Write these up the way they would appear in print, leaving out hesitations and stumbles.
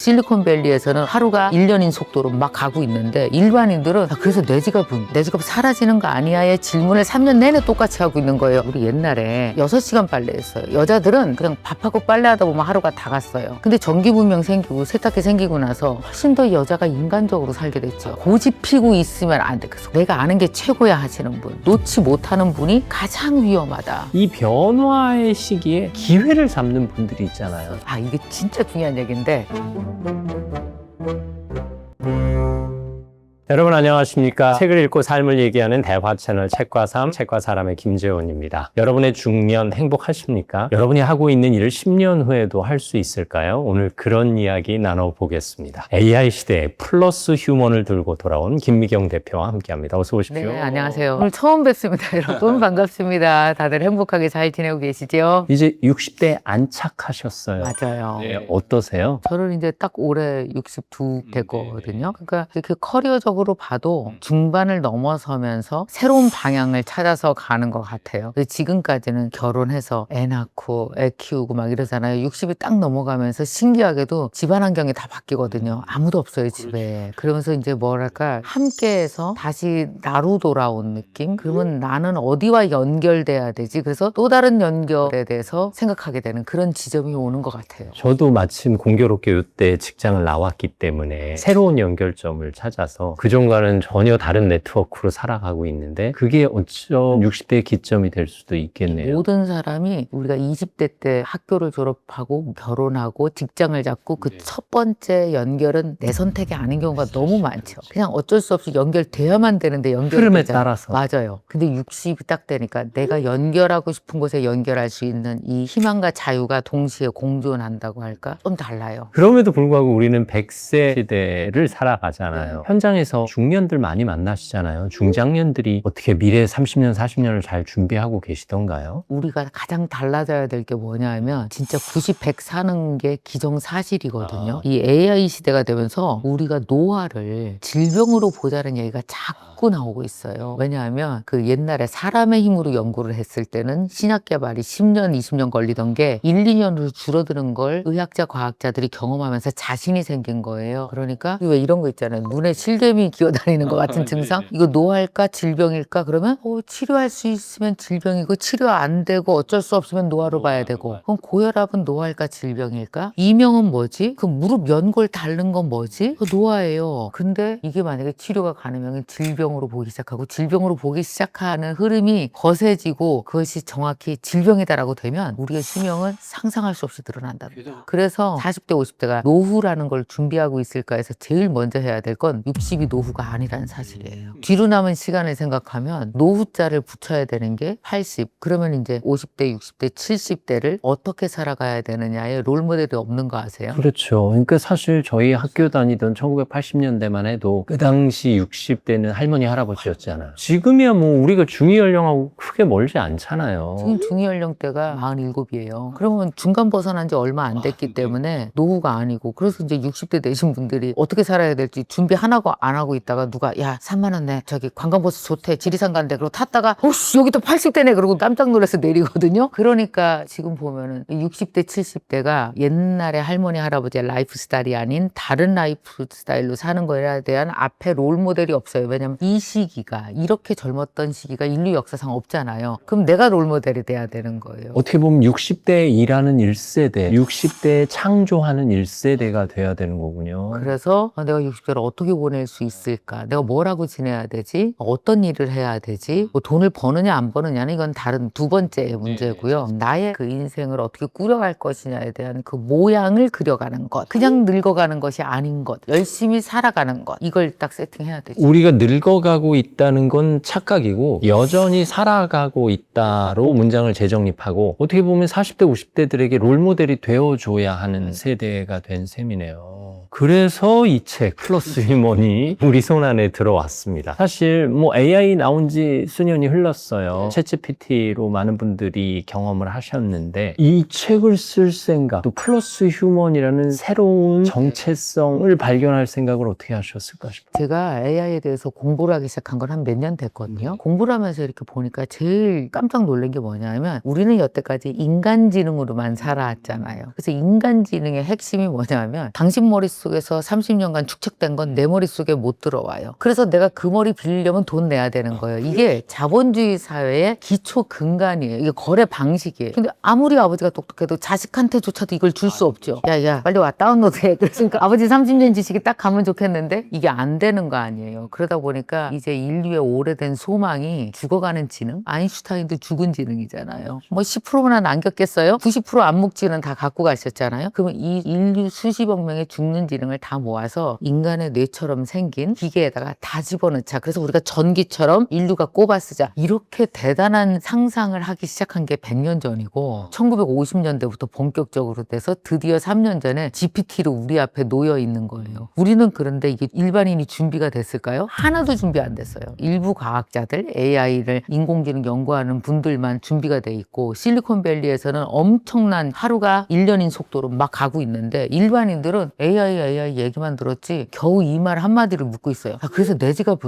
실리콘밸리에서는 하루가 1년인 속도로 막 가고 있는데 일반인들은 그래서 내 지갑 사라지는 거 아니야의 질문을 3년 내내 똑같이 하고 있는 거예요. 우리 옛날에 6시간 빨래했어요. 여자들은 그냥 밥하고 빨래하다 보면 하루가 다 갔어요. 근데 전기문명 생기고 세탁기 생기고 나서 훨씬 더 여자가 인간적으로 살게 됐죠. 고집 피고 있으면 안 돼. 그래서 내가 아는 게 최고야 하시는 분, 놓지 못하는 분이 가장 위험하다. 이 변화의 시기에 기회를 잡는 분들이 있잖아요. 이게 진짜 중요한 얘기인데 여러분 안녕하십니까? 책을 읽고 삶을 얘기하는 대화 채널 책과 삶, 책과 사람의 김재원입니다. 여러분의 중년 행복하십니까? 여러분이 하고 있는 일을 10년 후에도 할 수 있을까요? 오늘 그런 이야기 나눠보겠습니다. AI 시대에 플러스 휴먼을 들고 돌아온 김미경 대표와 함께합니다. 어서 오십시오. 네, 안녕하세요. 오늘 처음 뵙습니다. 여러분 반갑습니다. 다들 행복하게 잘 지내고 계시죠? 이제 60대에 안착하셨어요. 맞아요. 네, 어떠세요? 저는 이제 딱 올해 62 됐거든요. 그러니까 이렇게 커리어적으로 봐도 중반을 넘어서면서 새로운 방향을 찾아서 가는 것 같아요. 지금까지는 결혼해서 애 낳고 애 키우고 막 이러잖아요. 60이 딱 넘어가면서 신기하게도 집안 환경이 다 바뀌거든요. 아무도 없어요, 집에. 그러면서 이제 뭐랄까 함께해서 다시 나로 돌아온 느낌? 그러면 나는 어디와 연결돼야 되지? 그래서 또 다른 연결에 대해서 생각하게 되는 그런 지점이 오는 것 같아요. 저도 마침 공교롭게 이때 직장을 나왔기 때문에 새로운 연결점을 찾아서 그전과는 전혀 다른 네트워크로 살아가고 있는데 그게 어쩜 60대의 기점이 될 수도 있겠네요. 모든 사람이 우리가 20대 때 학교를 졸업하고 결혼하고 직장을 잡고 그 첫 번째 연결은 내 선택이 아닌 경우가 너무 많죠. 그냥 어쩔 수 없이 연결돼야만 되는데 흐름에 따라서. 맞아요. 근데 60이 딱 되니까 내가 연결하고 싶은 곳에 연결할 수 있는 이 희망과 자유가 동시에 공존한다고 할까? 좀 달라요. 그럼에도 불구하고 우리는 100세 시대를 살아가잖아요. 현장에서 중년들 많이 만나시잖아요. 중장년들이 어떻게 미래 30년, 40년을 잘 준비하고 계시던가요? 우리가 가장 달라져야 될 게 뭐냐 하면 진짜 90, 100 사는 게 기정사실이거든요. 이 AI 시대가 되면서 우리가 노화를 질병으로 보자는 얘기가 자꾸 나오고 있어요. 왜냐하면 그 옛날에 사람의 힘으로 연구를 했을 때는 신약 개발이 10년, 20년 걸리던 게 1, 2년으로 줄어드는 걸 의학자, 과학자들이 경험하면서 자신이 생긴 거예요. 그러니까 왜 이런 거 있잖아요. 눈에 실뱀이 기어다니는 것 같은 증상? 이거 노화일까? 질병일까? 그러면 치료할 수 있으면 질병이고 치료 안 되고 어쩔 수 없으면 노화로 봐야 되고 그럼 고혈압은 노화일까? 질병일까? 이명은 뭐지? 그 무릎 연골 닳는 건 뭐지? 노화예요. 근데 이게 만약에 치료가 가능하면 질병으로 보기 시작하고 질병으로 보기 시작하는 흐름이 거세지고 그것이 정확히 질병이다라고 되면 우리의 수명은 상상할 수 없이 늘어난답니다. 그래서 40대, 50대가 노후라는 걸 준비하고 있을까 해서 제일 먼저 해야 될 건 60이 노후가 아니라는 사실이에요. 뒤로 남은 시간을 생각하면 노후자를 붙여야 되는 게 80. 그러면 이제 50대, 60대, 70대를 어떻게 살아가야 되느냐에 롤모델이 없는 거 아세요? 그렇죠. 그러니까 사실 저희 학교 다니던 1980년대만 해도 그 당시 60대는 할머니, 할아버지였잖아요. 지금이야 뭐 우리가 중위 연령하고 크게 멀지 않잖아요. 지금 중위 연령대가 47이에요. 그러면 중간 벗어난 지 얼마 안 됐기 때문에 노후가 아니고 그래서 이제 60대 되신 분들이 어떻게 살아야 될지 준비 하나고 안 하고 있다가 누가 3만 원 내 저기 관광버스 좋대 지리산 간대 그러고 탔다가 여기 또 80대네 그러고 깜짝 놀라서 내리거든요. 그러니까 지금 보면은 60대 70대가 옛날에 할머니 할아버지의 라이프 스타일이 아닌 다른 라이프 스타일로 사는 거에 대한 앞에 롤 모델이 없어요. 왜냐면 이 시기가 이렇게 젊었던 시기가 인류 역사상 없잖아요. 그럼 내가 롤 모델이 돼야 되는 거예요. 어떻게 보면 60대에 일하는 1세대, 60대에 창조하는 1세대가 돼야 되는 거군요. 그래서 내가 60대를 어떻게 보낼 수 있을까? 내가 뭘 하고 지내야 되지? 어떤 일을 해야 되지? 뭐 돈을 버느냐 안 버느냐는 이건 다른 두 번째 문제고요. 나의 그 인생을 어떻게 꾸려갈 것이냐에 대한 그 모양을 그려가는 것. 그냥 늙어가는 것이 아닌 것. 열심히 살아가는 것. 이걸 딱 세팅해야 되죠. 우리가 늙어가고 있다는 건 착각이고 여전히 살아가고 있다로 문장을 재정립하고 어떻게 보면 40대, 50대들에게 롤모델이 되어줘야 하는 세대가 된 셈이네요. 그래서 이 책 플러스 휴먼이 우리 손안에 들어왔습니다. 사실 뭐 AI 나온 지 수년이 흘렀어요. 챗GPT로 많은 분들이 경험을 하셨는데 이 책을 쓸 생각, 또 플러스 휴먼이라는 새로운 정체성을 발견할 생각을 어떻게 하셨을까 싶어요. 제가 AI에 대해서 공부를 하기 시작한 건 한 몇 년 됐거든요. 공부를 하면서 이렇게 보니까 제일 깜짝 놀란 게 뭐냐면 우리는 여태까지 인간지능으로만 살아왔잖아요. 그래서 인간지능의 핵심이 뭐냐면 당신 머릿속에서 30년간 축적된 건 내 머릿속에 못 들어와요. 그래서 내가 그 머리 빌리려면 돈 내야 되는 거예요. 이게 자본주의 사회의 기초 근간이에요. 이게 거래 방식이에요. 근데 아무리 아버지가 똑똑해도 자식한테조차도 이걸 줄 수 없죠. 야 빨리 와 다운로드해. 그러니까 아버지 30년 지식이 딱 가면 좋겠는데 이게 안 되는 거 아니에요. 그러다 보니까 이제 인류의 오래된 소망이 죽어가는 지능? 아인슈타인도 죽은 지능이잖아요. 뭐 10%나 남겼겠어요? 90% 암묵지는 다 갖고 가셨잖아요. 그러면 이 인류 수십억 명의 죽는 지능을 다 모아서 인간의 뇌처럼 생긴 기계에다가 다 집어넣자. 그래서 우리가 전기처럼 인류가 꼽아 쓰자. 이렇게 대단한 상상을 하기 시작한 게 100년 전이고 1950년대부터 본격적으로 돼서 드디어 3년 전에 GPT로 우리 앞에 놓여 있는 거예요. 우리는 그런데 이게 일반인이 준비가 됐을까요? 하나도 준비 안 됐어요. 일부 과학자들, AI를 인공지능 연구하는 분들만 준비가 돼 있고 실리콘밸리에서는 엄청난 하루가 1년인 속도로 막 가고 있는데 일반인들은 AI 얘기만 들었지 겨우 이 말 한마디를 묻고 있어요. 그래서 내 직업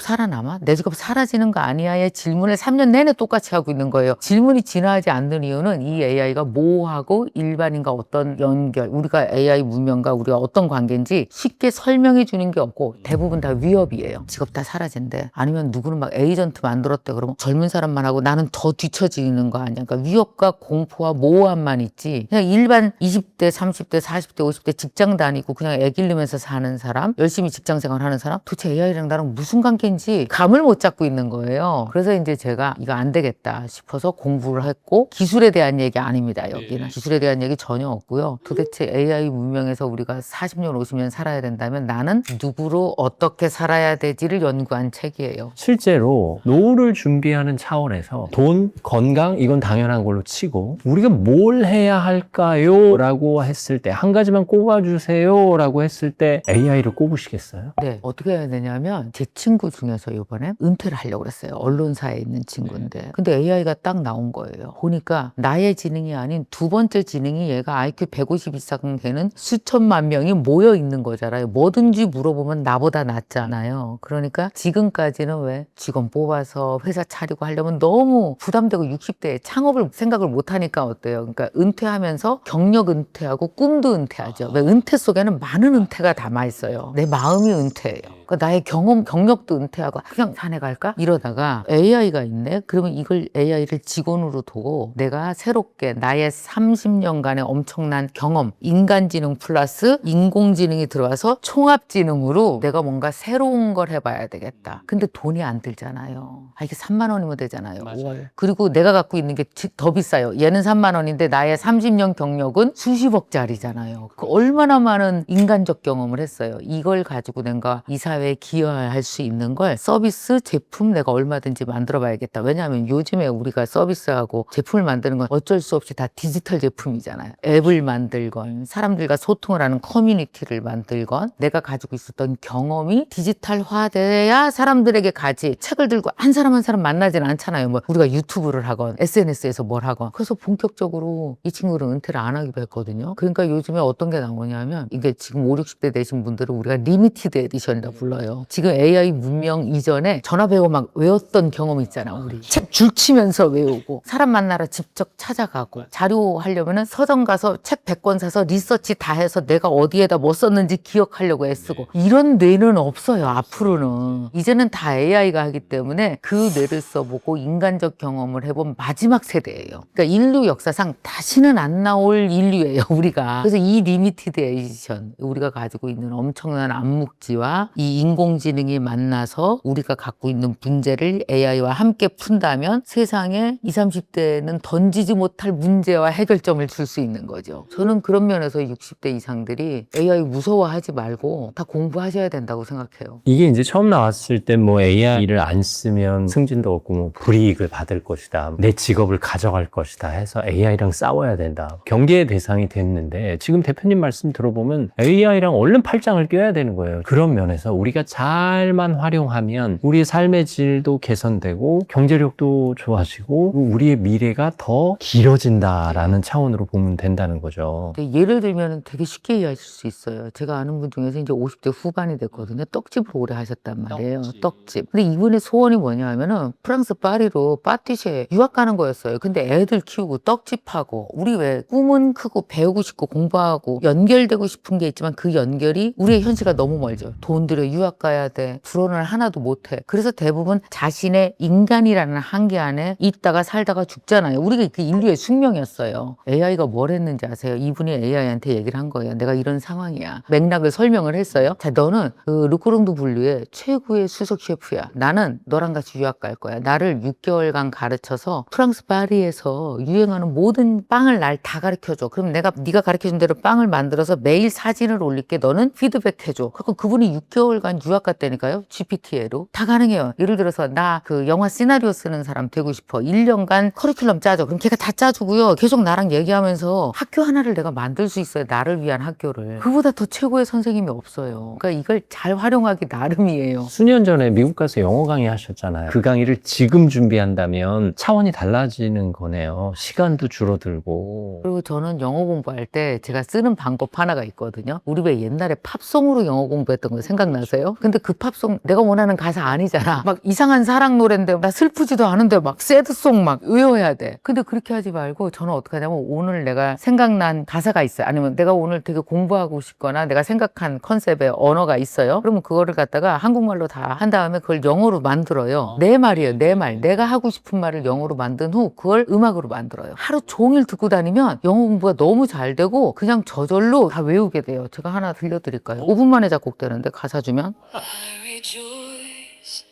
살아남아? 내 직업 사라지는 거 아니야의 질문을 3년 내내 똑같이 하고 있는 거예요. 질문이 진화하지 않는 이유는 이 AI가 뭐하고 일반인과 어떤 연결, 우리가 AI 문명과 우리가 어떤 관계인지 쉽게 설명해 주는 게 없고 대부분 다 위협이에요. 직업 다 사라진대. 아니면 누구는 막 에이전트 만들었대. 그러면 젊은 사람만 하고 나는 더 뒤처지는 거 아니야. 그러니까 위협과 공포와 모호함만 있지. 그냥 일반 20대, 30대, 40대, 50대 직장 다니고 그냥 애 기르면서 사는 사람, 열심히 직장 생활하는 사람, 도대체 AI랑 나랑 무슨 관계인지 감을 못 잡고 있는 거예요. 그래서 이제 제가 이거 안 되겠다 싶어서 공부를 했고 기술에 대한 얘기 아닙니다. 여기는 기술에 대한 얘기 전혀 없고요. 도대체 AI 문명에서 우리가 40년, 50년 살아야 된다면 나는 누구로 어떻게 살아야 되지를 연구한 책이에요. 실제로 노후를 준비하는 차원에서 돈, 건강 이건 당연한 걸로 치고 우리가 뭘 해야 할까요? 라고 했을 때 한 가지만 꼽아주세요 라고 했을 때 AI를 꼽으시겠어요? 네, 어떻게 해야 되냐면 제 친구 중에서 이번에 은퇴를 하려고 그랬어요. 언론사에 있는 친구인데 근데 AI가 딱 나온 거예요. 보니까 나의 지능이 아닌 두 번째 지능이 얘가 IQ 150 이상 되는 수천만 명이 모여 있는 거잖아요. 뭐든지 물어보면 나보다 낫잖아요. 그러니까 지금까지는 왜 직원 뽑아서 회사 차리고 하려면 너무 부담되고 60대에 창업을 생각을 못하니까 어때요? 그러니까 은퇴하면서 경력 은퇴하고 꿈도 은퇴하죠. 왜 은퇴 속에는 많은 은퇴가 담아 있어요. 내 마음이 은퇴예요. 그러니까 나의 경력도 은퇴하고 그냥 산에 갈까? 이러다가 AI가 있네? 그러면 이걸 AI를 직원으로 두고 내가 새롭게 나의 30년간의 엄청난 경험, 인간지능 플러스 인공지능이 들어와서 총합지능으로 내가 뭔가 새로운 걸 해봐야 되겠다. 근데 돈이 안 들잖아요. 이게 3만 원이면 되잖아요. 월. 그리고 내가 갖고 있는 게 더 비싸요. 얘는 3만 원인데 나의 30년 경력은 수십억짜리잖아요. 그 얼마나 많은 인간적 경험을 했어요. 이걸 가지고 내가 이 사회에 기여할 수 있는 걸 서비스, 제품 내가 얼마든지 만들어 봐야겠다. 왜냐하면 요즘에 우리가 서비스하고 제품을 만드는 건 어쩔 수 없이 다 디지털 제품이잖아요. 앱을 만들건 사람들과 소통을 하는 커뮤니티를 만들건 내가 가지고 있었던 경험이 디지털화돼야 사람들에게 가지. 책을 들고 한 사람 한 사람 만나진 않잖아요. 뭐 우리가 유튜브를 하건 SNS에서 뭘 하건. 그래서 본격적으로 이 친구를 은퇴를 안 하기로 했거든요. 그러니까 요즘에 어떤 게 나오냐면 이게 지금 5, 60대 되신 분들은 우리가 리미티드 에디션이라고 불러요. 지금 AI 문명 이전에 전화 배워 막 외웠던 경험이 있잖아. 우리 책 줄치면서 외우고 사람 만나러 직접 찾아가고 자료 하려면은 서점 가서 책 100권 사서 리서치 다 해서 내가 어디에다 뭐 썼는지 기억하려고 애쓰고 이런 뇌는 없어요. 앞으로는 이제는 다 AI가 하기 때문에 그 뇌를 써보고 인간적 경험을 해본 마지막 세대예요. 그러니까 인류 역사상 다시는 안 나올 인류예요. 우리가. 그래서 이 리미티드 에디션 우리가 가지고 있는 엄청난 암묵지와 이 인공지능이 만나서 우리가 갖고 있는 문제를 AI와 함께 푼다면 세상에 20, 30대는 던지지 못할 문제와 해결점을 줄 수 있는 거죠. 저는 그런 면에서 60대 이상들이 AI 무서워하지 말고 다 공부하셔야 된다고 생각해요. 이게 이제 처음 나왔을 때 뭐 AI를 안 쓰면 승진도 없고 뭐 불이익을 받을 것이다. 내 직업을 가져갈 것이다 해서 AI랑 싸워야 된다. 경계의 대상이 됐는데 지금 대표님 말씀 들어보면 그러면 AI랑 얼른 팔짱을 껴야 되는 거예요. 그런 면에서 우리가 잘만 활용하면 우리의 삶의 질도 개선되고 경제력도 좋아지고 우리의 미래가 더 길어진다라는 차원으로 보면 된다는 거죠. 근데 예를 들면 되게 쉽게 이해하실 수 있어요. 제가 아는 분 중에서 이제 50대 후반이 됐거든요. 떡집을 오래 하셨단 말이에요. 떡집. 근데 이분의 소원이 뭐냐 하면은 프랑스 파리로 파티시에 유학 가는 거였어요. 근데 애들 키우고 떡집하고 우리 왜 꿈은 크고 배우고 싶고 공부하고 연결되고 싶은 게 있지만 그 연결이 우리의 현실과 너무 멀죠. 돈 들여 유학 가야 돼. 불어를 하나도 못해. 그래서 대부분 자신의 인간이라는 한계 안에 있다가 살다가 죽잖아요. 우리가 그 인류의 숙명이었어요. AI가 뭘 했는지 아세요? 이분이 AI한테 얘기를 한 거예요. 내가 이런 상황이야. 맥락을 설명을 했어요. 자, 너는 그 르코롱드 분류의 최고의 수석 셰프야. 나는 너랑 같이 유학 갈 거야. 나를 6개월간 가르쳐서 프랑스 파리에서 유행하는 모든 빵을 날 다 가르쳐줘. 그럼 내가 네가 가르쳐준 대로 빵을 만들어서 매일 사진을 올릴게. 너는 피드백해줘. 그럼 그분이 6개월간 유학 갔다니까요. GPT로. 다 가능해요. 예를 들어서 나 그 영화 시나리오 쓰는 사람 되고 싶어. 1년간 커리큘럼 짜줘. 그럼 걔가 다 짜주고요. 계속 나랑 얘기하면서 학교 하나를 내가 만들 수 있어요. 나를 위한 학교를. 그보다 더 최고의 선생님이 없어요. 그러니까 이걸 잘 활용하기 나름이에요. 수년 전에 미국 가서 영어 강의 하셨잖아요. 그 강의를 지금 준비한다면 차원이 달라지는 거네요. 시간도 줄어들고. 그리고 저는 영어 공부할 때 제가 쓰는 방법 하나가 있거든요. 우리 왜 옛날에 팝송으로 영어 공부했던 거 생각나세요? 근데 그 팝송 내가 원하는 가사 아니잖아. 막 이상한 사랑 노래인데 나 슬프지도 않은데 막 새드송 막 외워야 돼. 근데 그렇게 하지 말고 저는 어떻게 하냐면 오늘 내가 생각난 가사가 있어요. 아니면 내가 오늘 되게 공부하고 싶거나 내가 생각한 컨셉의 언어가 있어요. 그러면 그거를 갖다가 한국말로 다 한 다음에 그걸 영어로 만들어요. 내 말이에요. 내 말. 내가 하고 싶은 말을 영어로 만든 후 그걸 음악으로 만들어요. 하루 종일 듣고 다니면 영어 공부가 너무 잘 되고 그냥 저절로 다 외우게 돼요. 제가 하나 들려드릴까요? 5분 만에 작곡되는데 가사 주면 I rejoice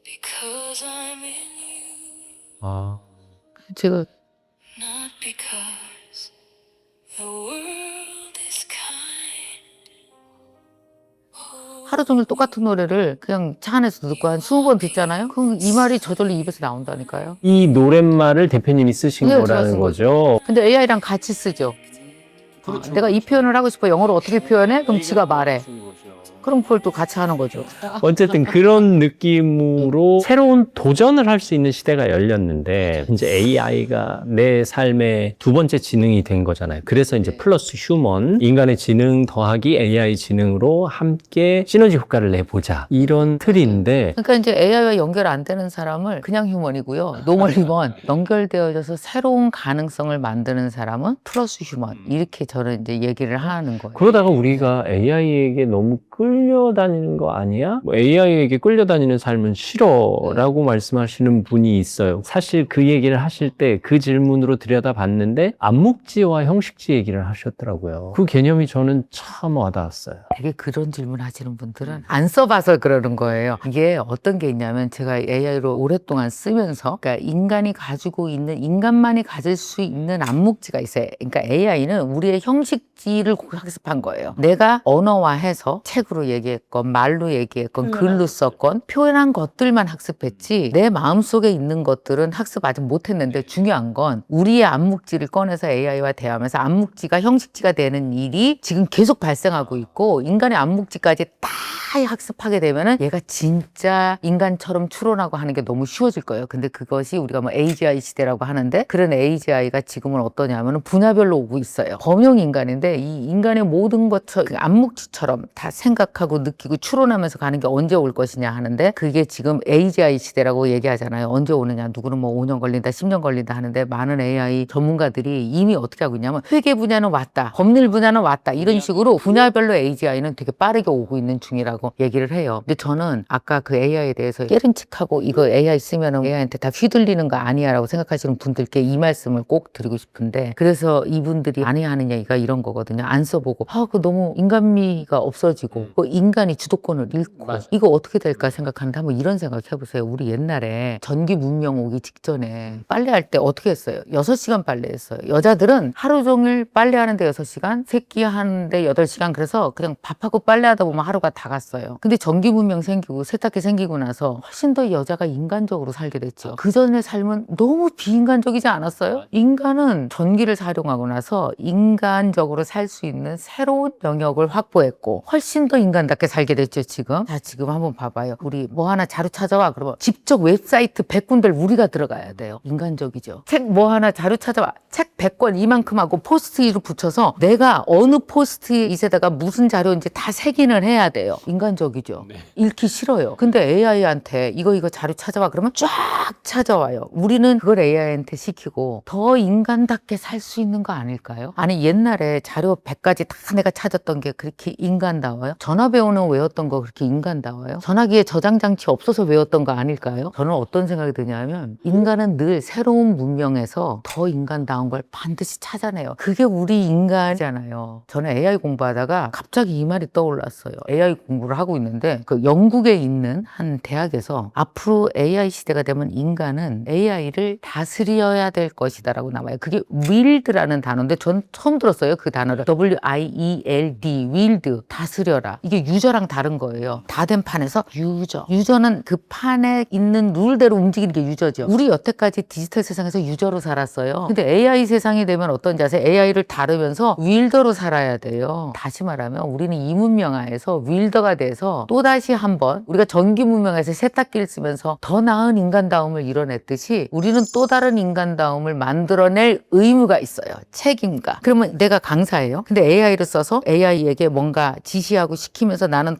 because I'm in you, 아, 제가 not because the world is kind. 하루 종일 똑같은 노래를 그냥 차 안에서 듣고 한 20번 듣잖아요? 그럼 이 말이 저절로 입에서 나온다니까요. 이 노랫말을 대표님이 쓰신 네, 제가 거라는 쓴 거죠. 근데 AI랑 같이 쓰죠. 내가 이 표현을 하고 싶어. 영어로 어떻게 표현해? 그럼 지가 말해. 그럼 그걸 또 같이 하는 거죠. 어쨌든 그런 느낌으로 새로운 도전을 할 수 있는 시대가 열렸는데 이제 AI가 내 삶의 두 번째 지능이 된 거잖아요. 그래서 이제 플러스 휴먼, 인간의 지능 더하기 AI 지능으로 함께 시너지 효과를 내보자. 이런 틀인데 그러니까 이제 AI와 연결 안 되는 사람을 그냥 휴먼이고요. 노멀 휴먼. 연결되어져서 새로운 가능성을 만드는 사람은 플러스 휴먼. 이렇게 저는 이제 얘기를 하는 거예요. 그러다가 우리가 AI에게 너무 끌려다니는 거 아니야? 뭐 AI에게 끌려다니는 삶은 싫어라고 말씀하시는 분이 있어요. 사실 그 얘기를 하실 때 그 질문으로 들여다봤는데 암묵지와 형식지 얘기를 하셨더라고요. 그 개념이 저는 참 와닿았어요. 되게 그런 질문 하시는 분들은 안 써봐서 그러는 거예요. 이게 어떤 게 있냐면 제가 AI로 오랫동안 쓰면서 그러니까 인간이 가지고 있는 인간만이 가질 수 있는 암묵지가 있어요. 그러니까 AI는 우리의 형식지를 학습한 거예요. 내가 언어화해서 책으로 얘기했건 말로 얘기했건 글로 썼건 표현한 것들만 학습했지 내 마음속에 있는 것들은 학습 아직 못했는데 중요한 건 우리의 암묵지를 꺼내서 AI와 대화하면서 암묵지가 형식지가 되는 일이 지금 계속 발생하고 있고 인간의 암묵지까지 다 학습하게 되면은 얘가 진짜 인간처럼 추론하고 하는 게 너무 쉬워질 거예요. 근데 그것이 우리가 뭐 AGI 시대라고 하는데 그런 AGI가 지금은 어떠냐면은 분야별로 오고 있어요. 범용 인간인데 이 인간의 모든 것처럼 그 암묵지처럼 다 생각하고 느끼고 추론하면서 가는 게 언제 올 것이냐 하는데 그게 지금 AGI 시대라고 얘기하잖아요. 언제 오느냐. 누구는 뭐 5년 걸린다, 10년 걸린다 하는데 많은 AI 전문가들이 이미 어떻게 하고 있냐면 회계 분야는 왔다, 법률 분야는 왔다 이런 식으로 분야별로 AGI는 되게 빠르게 오고 있는 중이라고 얘기를 해요. 근데 저는 아까 그 AI에 대해서 깨름칙하고 이거 AI 쓰면은 AI한테 다 휘둘리는 거 아니야 라고 생각하시는 분들께 이 말씀을 꼭 드리고 싶은데 그래서 이분들이 안 해야 하는 얘기가 이런 거거든요. 안 써보고 그거 너무 인간미가 없어지고 그 인간이 주도권을 잃고 이거 어떻게 될까 생각하는데 한번 이런 생각 해보세요. 우리 옛날에 전기 문명 오기 직전에 빨래할 때 어떻게 했어요? 6시간 빨래했어요. 여자들은 하루 종일 빨래하는데 6시간, 새끼 하는데 8시간 그래서 그냥 밥하고 빨래하다 보면 하루가 다 갔어요. 살았어요. 근데 전기 문명 생기고 세탁기 생기고 나서 훨씬 더 여자가 인간적으로 살게 됐죠. 그 전의 삶은 너무 비인간적이지 않았어요? 인간은 전기를 사용하고 나서 인간적으로 살 수 있는 새로운 영역을 확보했고 훨씬 더 인간답게 살게 됐죠, 지금. 자, 지금 한번 봐봐요. 우리 뭐 하나 자료 찾아와. 그러면 직접 웹사이트 100군데를 우리가 들어가야 돼요. 인간적이죠. 책 뭐 하나 자료 찾아와. 책 100권 이만큼 하고 포스트잇을 붙여서 내가 어느 포스트잇에다가 무슨 자료인지 다 색인을 해야 돼요. 인간적이죠. 읽기 싫어요. 근데 AI한테 이거 자료 찾아와 그러면 쫙 찾아와요. 우리는 그걸 AI한테 시키고 더 인간답게 살 수 있는 거 아닐까요? 아니 옛날에 자료 100가지 다 내가 찾았던 게 그렇게 인간다워요? 전화 배우는 외웠던 거 그렇게 인간다워요? 전화기에 저장 장치 없어서 외웠던 거 아닐까요? 저는 어떤 생각이 드냐면 인간은 늘 새로운 문명에서 더 인간다운 걸 반드시 찾아내요. 그게 우리 인간이잖아요. 저는 AI 공부하다가 갑자기 이 말이 떠올랐어요. AI 공부를 하고 있는데 그 영국에 있는 한 대학에서 앞으로 AI 시대가 되면 인간은 AI를 다스려야 될 것이다라고 나와요. 그게 wield라는 단어인데 전 처음 들었어요. 그 단어를. W-I-E-L-D, wield, 다스려라. 이게 유저랑 다른 거예요. 다 된 판에서 유저. 유저는 그 판에 있는 룰대로 움직이는 게 유저죠. 우리 여태까지 디지털 세상에서 유저로 살았어요. 근데 AI 세상이 되면 어떤지 아세요? AI를 다루면서 윌더로 살아야 돼요. 다시 말하면 우리는 이 문명하에서 윌더가 돼서 또다시 한번 우리가 전기 문명에서 세탁기를 쓰면서 더 나은 인간다움을 이뤄냈듯이 우리는 또 다른 인간다움을 만들어낼 의무가 있어요. 책임과. 그러면 내가 강사예요. 근데 AI를 써서 AI에게 뭔가 지시하고 시키면서 나는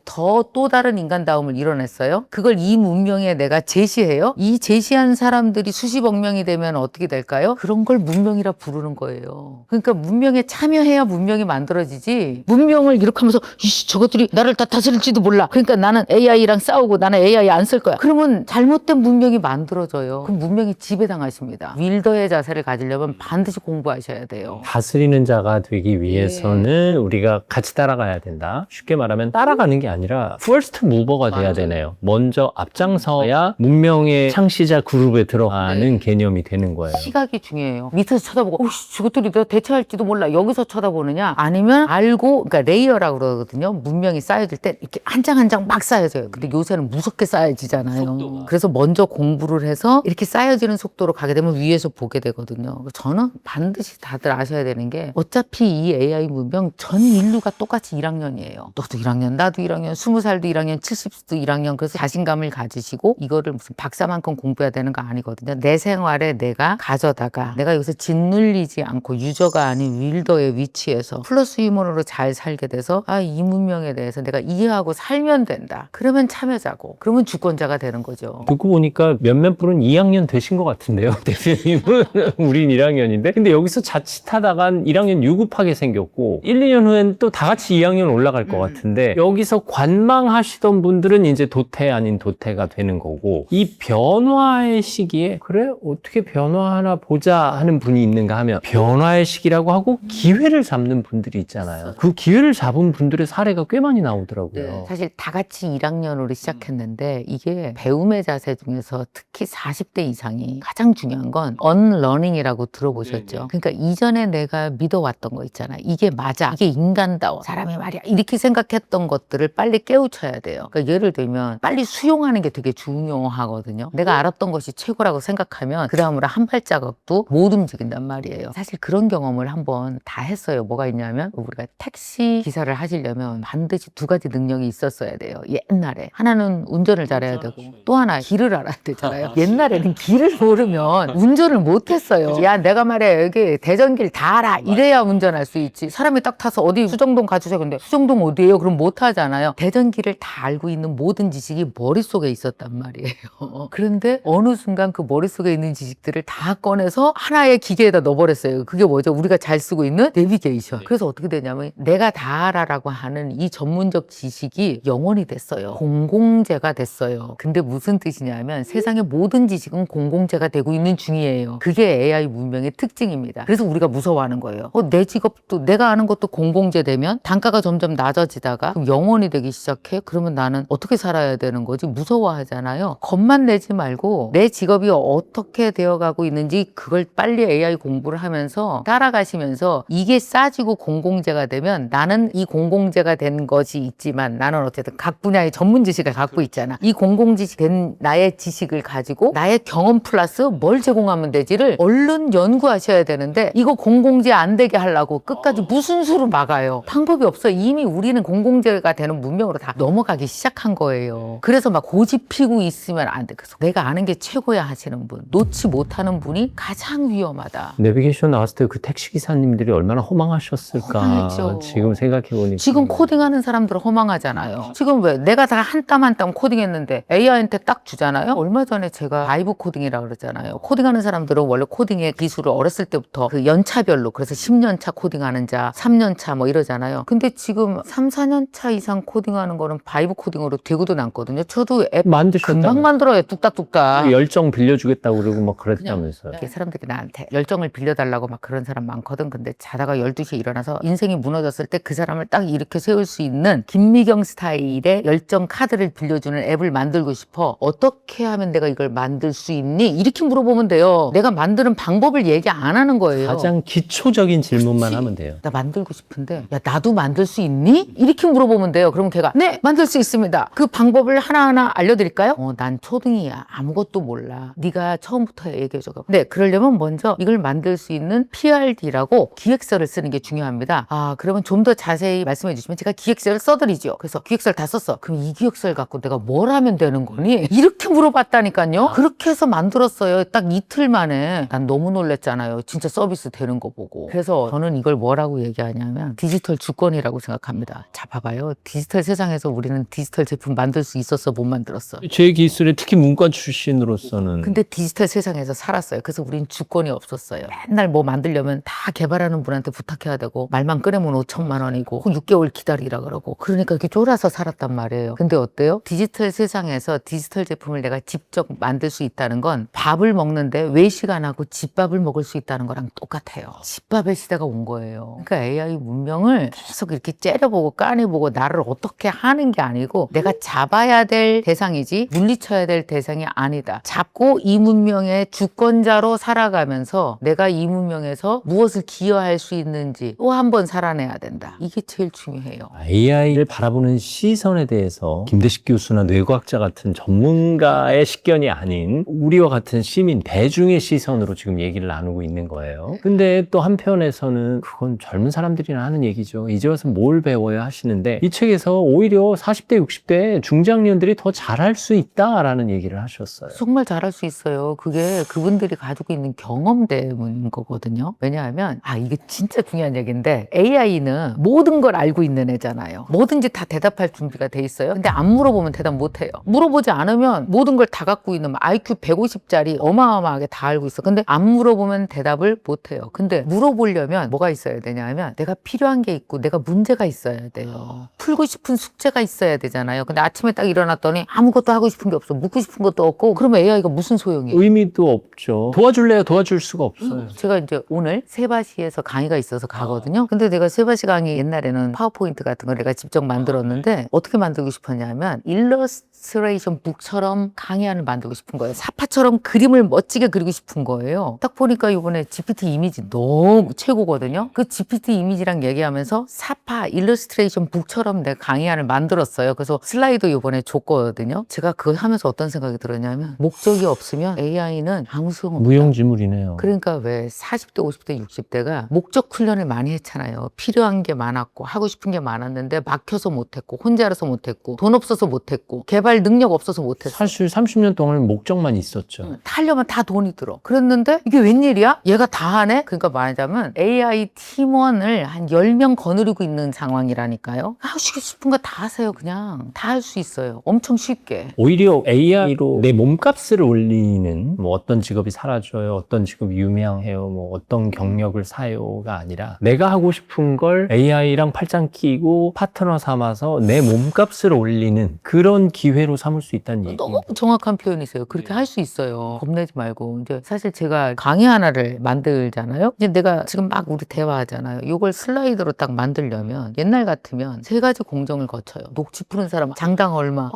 또 다른 인간다움을 이뤄냈어요. 그걸 이 문명에 내가 제시해요. 이 제시한 사람들이 수십억 명이 되면 어떻게 될까요? 그런 걸 문명이라 부르는 거예요. 그러니까 문명에 참여해야 문명이 만들어지지 문명을 이렇게 하면서 저것들이 나를 다 다스릴지도 몰라. 그러니까 나는 AI랑 싸우고 나는 AI 안 쓸 거야. 그러면 잘못된 문명이 만들어져요. 그럼 문명이 지배당하십니다. 윌더의 자세를 가지려면 반드시 공부하셔야 돼요. 다스리는 자가 되기 위해서는 우리가 같이 따라가야 된다. 쉽게 말하면 따라가는 게 아니라 first mover가 돼야 되네요. 먼저 앞장서야 문명의 창시자 그룹에 들어가는 개념이 되는 거예요. 시각이 중요해요. 밑에서 쳐다보고 저것들이 내가 대처할지도 몰라. 여기서 쳐다보느냐 아니면 알고 그러니까 레이어라고 그러거든요. 문명이 쌓여질 때 이렇게 한 장 한 장 막 쌓여져요. 근데 요새는 무섭게 쌓여지잖아요. 그래서 먼저 공부를 해서 이렇게 쌓여지는 속도로 가게 되면 위에서 보게 되거든요. 저는 반드시 다들 아셔야 되는 게 어차피 이 AI 문명 전 인류가 똑같이 1학년이에요. 너도 1학년, 나도 1학년, 20살도 1학년, 70도 1학년. 그래서 자신감을 가지시고 이거를 무슨 박사만큼 공부해야 되는 거 아니거든요. 내 생활에 내가 가져다가 내가 여기서 짓눌리지 않고 유저가 아닌 윌더의 위치에서 플러스 휴먼으로 잘 살게 돼서 이 문명에 대해서 내가 이해하고 살면 된다. 그러면 참여자고 그러면 주권자가 되는 거죠. 듣고 보니까 몇몇 분은 2학년 되신 것 같은데요. 대표님은 우린 1학년인데 근데 여기서 자칫하다간 1학년 유급하게 생겼고 1, 2년 후엔 또 다 같이 2학년 올라갈 것 같은데 여기서 관망하시던 분들은 이제 도태 아닌 도태가 되는 거고 이 변화의 시기에 그래? 어떻게 변화하나 보자 하는 분이 있는가 하면 변화의 시기라고 하고 기회를 잡는 분들이 있잖아요. 그 기회를 잡은 분들의 사례가 꽤 많이 나오더라고요. 사실 다 같이 1학년으로 시작했는데 이게 배움의 자세 중에서 특히 40대 이상이 가장 중요한 건 언러닝이라고 들어보셨죠? 그러니까 이전에 내가 믿어왔던 거 있잖아. 이게 맞아. 이게 인간다워. 사람이 말이야. 이렇게 생각했던 것들을 빨리 깨우쳐야 돼요. 그러니까 예를 들면 빨리 수용하는 게 되게 중요하거든요. 내가 알았던 것이 최고라고 생각하면 그 다음으로 한 발자국도 못 움직인단 말이에요. 사실 그런 경험을 한번 다 했어요. 뭐가 있냐면 우리가 택시 기사를 하시려면 반드시 두 가지 능력이 있었어야 돼요. 옛날에 하나는 운전을 잘해야 되고 또 하나 길을 알아야 되잖아요. 옛날에는 길을 모르면 운전을 못했어요. 야 내가 말이야 여기 대전길 다 알아. 이래야 운전할 수 있지. 사람이 딱 타서 어디 수정동 가주세요. 근데 수정동 어디예요? 그럼 못 하잖아요. 대전길을 다 알고 있는 모든 지식이 머릿속에 있었단 말이에요. 그런데 어느 순간 그 머릿속에 있는 지식들을 다 꺼내서 하나의 기계에다 넣어버렸어요. 그게 뭐죠? 우리가 잘 쓰고 있는 내비게이션. 그래서 어떻게 되냐면 내가 다 알아라고 하는 이 전문적 지식이 영원이 됐어요. 공공재가 됐어요. 근데 무슨 뜻이냐면 세상의 모든 지식은 공공재가 되고 있는 중이에요. 그게 AI 문명의 특징입니다. 그래서 우리가 무서워하는 거예요. 내 직업도 내가 아는 것도 공공재 되면 단가가 점점 낮아지다가 그럼 영원이 되기 시작해? 그러면 나는 어떻게 살아야 되는 거지? 무서워하잖아요. 겁만 내지 말고 내 직업이 어떻게 되어가고 있는지 그걸 빨리 AI 공부 공부를 하면서 따라가시면서 이게 싸지고 공공재가 되면 나는 이 공공재가 된 것이 있지만 나는 어쨌든 각 분야의 전문 지식을 갖고 있잖아. 이 공공지식 된 나의 지식을 가지고 나의 경험 플러스 뭘 제공하면 되지를 얼른 연구하셔야 되는데 이거 공공재 안 되게 하려고 끝까지 무슨 수로 막아요. 방법이 없어. 이미 우리는 공공재가 되는 문명으로 다 넘어가기 시작한 거예요. 그래서 막 고집 피고 있으면 안 돼. 그래서 내가 아는 게 최고야 하시는 분, 놓지 못하는 분이 가장 위험하다. 내비게이션 나왔을 때 그 택시기사님들이 얼마나 허망하셨을까. 허망했죠. 지금 생각해보니까. 지금 코딩하는 사람들은 허망하잖아요. 지금 왜 내가 다 한 땀 한 땀 코딩했는데 AI한테 딱 주잖아요. 얼마 전에 제가 바이브 코딩이라 그러잖아요. 코딩하는 사람들은 원래 코딩의 기술을 어렸을 때부터 그 연차별로 그래서 10년 차 코딩하는 자, 3년 차 뭐 이러잖아요. 근데 지금 3, 4년 차 이상 코딩하는 거는 바이브 코딩으로 되고도 남거든요. 저도 앱 만드셨다고. 금방 만들어요. 뚝딱뚝딱. 열정 빌려주겠다고 그러고 막 그랬다면서요. 이렇게 사람들이 나한테 열정을 빌려달라고 막 그런 사람 많거든. 근데 자다가 12시에 일어나서 인생이 무너졌을 때 그 사람을 딱 일으켜 세울 수 있는 김미경 스타일의 열정 카드를 빌려주는 앱을 만들고 싶어. 어떻게 하면 내가 이걸 만들 수 있니? 이렇게 물어보면 돼요. 내가 만드는 방법을 얘기 안 하는 거예요. 가장 기초적인 질문만 그치. 하면 돼요. 나 만들고 싶은데 야 나도 만들 수 있니? 이렇게 물어보면 돼요. 그럼 걔가 네 만들 수 있습니다. 그 방법을 하나하나 알려드릴까요? 난 초등이야. 아무것도 몰라. 네가 처음부터 얘기해줘. 네 그러려면 먼저 이걸 만들 수 있는 PRD라고 기획서를 쓰는 게 중요합니다. 그러면 좀 더 자세히 말씀해 주시면 제가 기획서를 써드리죠. 그래서 기획서를 다 썼어. 그럼 이 기획서를 갖고 내가 뭘 하면 되는 거니? 이렇게 물어봤다니까요. 그렇게 해서 만들었어요. 딱 이틀 만에. 난 너무 놀랬잖아요. 진짜 서비스 되는 거 보고. 그래서 저는 이걸 뭐라고 얘기하냐면 디지털 주권이라고 생각합니다. 자 봐봐요. 디지털 세상에서 우리는 디지털 제품 만들 수 있었어 못 만들었어. 제 기술에 특히 문과 출신으로서는 근데 디지털 세상에서 살았어요. 그래서 우린 주권이 없었어요. 맨날 뭐 만들려면 다 개발하는 분한테 부탁해야 되고 말만 꺼내면 5천만 원이고 6개월 기다리라 그러고 그러니까 이렇게 쫄아서 살았단 말이에요. 근데 어때요? 디지털 세상에서 디지털 제품을 내가 직접 만들 수 있다는 건 밥을 먹는데 외식 안 하고 집밥을 먹을 수 있다는 거랑 똑같아요. 집밥의 시대가 온 거예요. 그러니까 AI 문명을 계속 이렇게 째려보고 까내보고 나를 어떻게 하는 게 아니고 내가 잡아야 될 대상이지 물리쳐야 될 대상이 아니다. 잡고 이 문명의 주권자로 살아가면서 내가 이 문명에서 무엇을 기여할 수 있는지 또 한 번 살아내야 된다. 이게 제일 중요해요. AI를 바라보는 시선에 대해서 김대식 교수나 뇌과학자 같은 전문가의 식견이 아닌 우리와 같은 시민, 대중의 시선으로 지금 얘기를 나누고 있는 거예요. 근데 또 한편에서는 그건 젊은 사람들이나 하는 얘기죠. 이제 와서 뭘 배워야 하시는데 이 책에서 오히려 40대, 60대 중장년들이 더 잘할 수 있다라는 얘기를 하셨어요. 정말 잘할 수 있어요. 그게 그분들이 가지고 있는 경험 때문인 거거든요. 왜냐하면 이게 진짜 중요한 얘기인데 AI는 모든 걸 알고 있는 애잖아요. 뭐든지 다 대답할 준비가 돼 있어요. 근데 안 물어보면 대답 못 해요. 물어보지 않으면 모든 걸 다 갖고 있는 IQ 150짜리 어마어마하게 다 알고 있어. 근데 안 물어보면 대답을 못 해요. 근데 물어보려면 뭐가 있어야 되냐면 내가 필요한 게 있고 내가 문제가 있어야 돼요. 풀고 싶은 숙제가 있어야 되잖아요. 근데 아침에 딱 일어났더니 아무것도 하고 싶은 게 없어. 묻고 싶은 것도 없고 그러면 AI가 무슨 소용이에요? 의미도 없죠. 도와줄래요? 도와줄 수가 없어요. 제가 이제 오늘 세바시에서 강의가 있어서 가거든요. 근데 내가 세바시 강의 옛날에는 파워포인트 같은 걸 내가 직접 만들었는데 어떻게 만들고 싶었냐면 일러스트레이션 북처럼 강의안을 만들고 싶은 거예요. 사파처럼 그림을 멋지게 그리고 싶은 거예요. 딱 보니까 이번에 GPT 이미지 너무 최고거든요. 그 GPT 이미지랑 얘기하면서 사파 일러스트레이션 북처럼 내가 강의안을 만들었어요. 그래서 슬라이드 이번에 줬거든요. 제가 그거 하면서 어떤 생각이 들었냐면 목적이 없으면 AI는 아무 소용 없다. 무용지물이네요. 그러니까 왜 40대, 50대, 60대가 목적 훈련을 많이 했잖아요. 필요한 게 많았고 하고 싶은 게 많았는데 막혀서 못했고 혼자라서 못했고 돈 없어서 못했고 개발 능력 없어서 못했어. 사실 30년 동안 목적만 있었죠. 하려면 다 돈이 들어. 그랬는데 이게 웬일이야? 얘가 다 하네? 그러니까 말하자면 AI 팀원을 한 10명 거느리고 있는 상황이라니까요. 하고 싶은 거 다 하세요. 그냥 다 할 수 있어요. 엄청 쉽게. 오히려 AI로 내 몸값을 올리는 뭐 어떤 직업이 사라져요, 어떤 직업이 유명해요, 뭐 어떤 경력을 사요가 아니라 내가 하고 싶은 걸 AI랑 팔짱 끼고 파트너 삼아서 내 몸값을 올리는 그런 기회로 삼을 수 있다는 얘기. 너무 정확한 표현이세요. 그렇게 할 수 있어요. 겁내지 말고. 이제 사실 제가 강의 하나를 만들잖아요. 이제 내가 지금 막 우리 대화하잖아요. 이걸 슬라이드로 딱 만들려면 옛날 같으면 3가지 공정을 거쳐요. 녹취 푸는 사람 장당 얼마.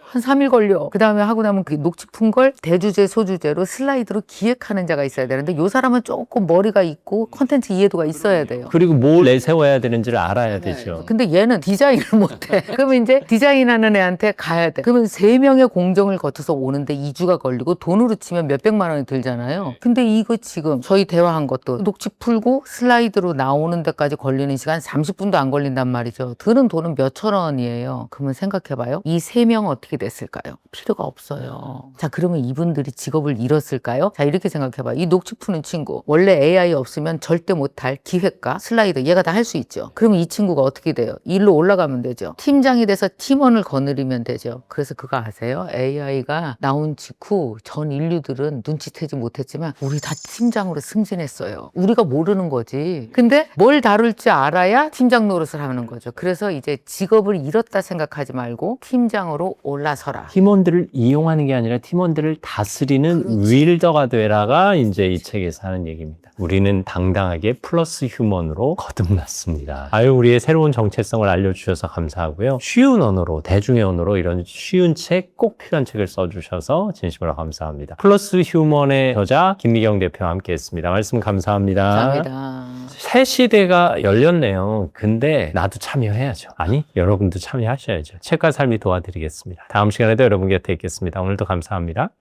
한 3일 걸려. 그 다음에 하고 나면 그 녹취 푼 걸 대주제, 소주제로 슬라이드로 기획하는 자가 있어야 되는데 이 사람은 조금 머리가 있고 컨텐츠 이해도가 있어야 돼요. 그리고 뭘 내세워야 되는지를 알아야 되죠. 근데 얘는 디자인을 못해. 그러면 이제 디자인하는 애한테 가야 돼. 그러면 3명의 공정을 거쳐서 오는데 2주가 걸리고 돈으로 치면 몇백만 원이 들잖아요. 근데 이거 지금 저희 대화한 것도 녹취 풀고 슬라이드로 나오는 데까지 걸리는 시간 30분도 안 걸린단 말이죠. 드는 돈은 몇천 원이에요. 그러면 생각해봐요. 이 3명 어떻게 됐을까요? 필요가 없어요. 자, 그러면 이분들이 직업을 잃었을까요? 자, 이렇게 생각해봐. 이 녹취 푸는 친구 원래 AI 없으면 절대 못할 기획가, 슬라이드 얘가 다 할 수 있죠. 그러면 이 친구가 어떻게 돼요? 일로 올라가면 되죠. 팀장이 돼서 팀원을 거느리면 되죠. 그래서 그거 아세요? AI가 나온 직후 전 인류들은 눈치채지 못했지만 우리 다 팀장으로 승진했어요. 우리가 모르는 거지. 근데 뭘 다룰 줄 알아야 팀장 노릇을 하는 거죠. 그래서 이제 직업을 잃었다 생각하지 말고 팀장으로 올라서라. 팀원들을 이용하는 게 아니라 팀원들을 다스리는 윌더가 되라가 이제 이 책에서 하는 얘기입니다. 우리는 당당하게 플러스 휴먼으로 거듭났습니다. 아유, 우리의 새로운 정체성을 알려주셔서 감사하고요. 쉬운 언어로, 대중의 언어로 이런 쉬운 책, 꼭 필요한 책을 써주셔서 진심으로 감사합니다. 플러스 휴먼의 저자 김미경 대표와 함께했습니다. 말씀 감사합니다. 감사합니다. 새 시대가 열렸네요. 근데 나도 참여해야죠. 아니, 여러분도 참여하셔야죠. 책과 삶이 도와드리겠습니다. 다음 시간에도 여러분 곁에 있겠습니다. 오늘도 감사합니다.